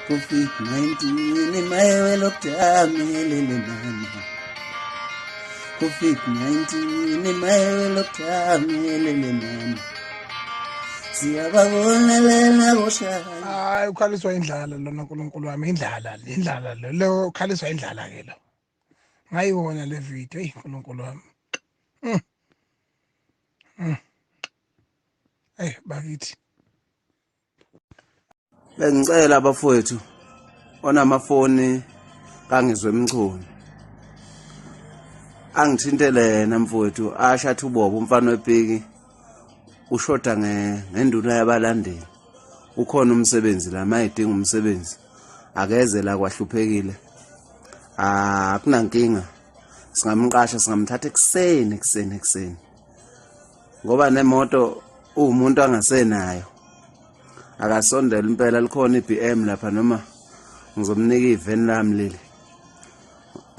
COVID-19 mayewe lokudamele mama COVID-19 mayewe lokudamele mama siyababonela boshaya. Hayi ukhaliswa indlala lona uNkulunkulu wami, indlala lo ukhaliswa indlala ke lo. Ngayibona le video uNkulunkulu wami. Bakithi. Bengicela abafowethu onamafoni kaNgizwe Mchunu angithintele yena mfowethu ashatha uBobo Mfanwepiki ushoda ngenduna yabalandeli. Ukhona umsebenzi la mayidinga umsebenzi akeze la kwahluphekile. Akunankinga, singamqasha singamthatha ekseni ngoba nemoto umuntu angasenayo akasondela impela. Likhona iBM lapha noma ngizomnika iveni lami leli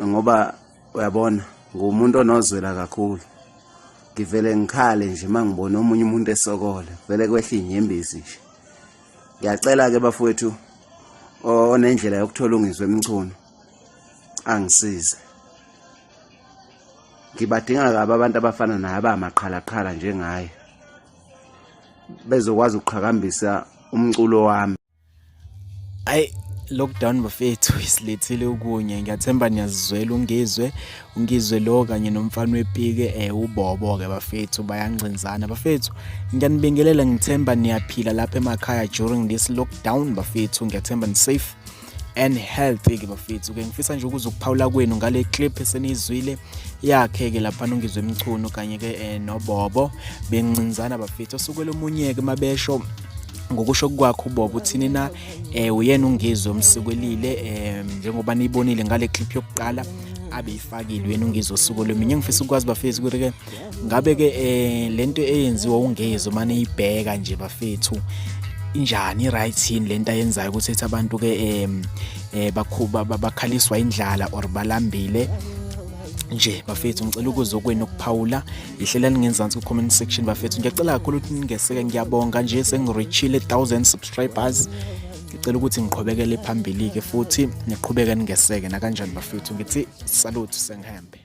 ngoba uyabona ngumuntu onozwela kakhulu. Ngivele ngikhale nje mangibona omunye umuntu esokole vele kwehla inyembezi nje. Ngiyacela ke bafowethu onendlela yokuthola uNgizwe Mchunu angisize. Ngibadinga kabi abantu abafana naye abamaqhalaqhala njengaye bezokwazi ukuqhakambisa umculo wami. Hayi lockdown bafethu isilethile ukunye. Ngiyathemba niyazizwela uNgizwe lo kanye noMfanwepiki uBobo ke bafethu bayangcinzana bafethu. Ngiyanibingelela, ngithemba niyaphila lapha emakhaya during this lockdown bafethu. Ngiyathemba ni safe and healthy ke bafethu. Ke ngifisa nje ukuphawula kwenu ngale clip esenizwile yakhe ke lapha noNgizwe Mchunu kanye ke noBobo bencinzana bafethu. Osukela omunye ke mabesho ngokusho kwakho uBobo uthini na uyena uNgizwe umsikwelile njengoba nibonile ngale clip yokuqala abeyifakile wena uNgizwe usuku lweminye. Ngifisa ukwazi bafethu ukuthi ke ngabe ke lento eyenziwa uNgizwe manje ibheka nje bafethu injani right yini lento ayenzayo ukuthi ethi abantu ke bakhaliswa indlala or balambile nje bafethu. Ngicela ukuzokwena ukuphawula ihlela ningenzansi ku comment section bafethu. Ngiyacela kakhulu ukuthi ningeseke, ngiyabonga nje sengireachile 1000 subscribers. Ngicela ukuthi ngiqhubekele phambili ke futhi niqhubeke ningeseke na kanjani bafethu. Ngithi salute sengihambe.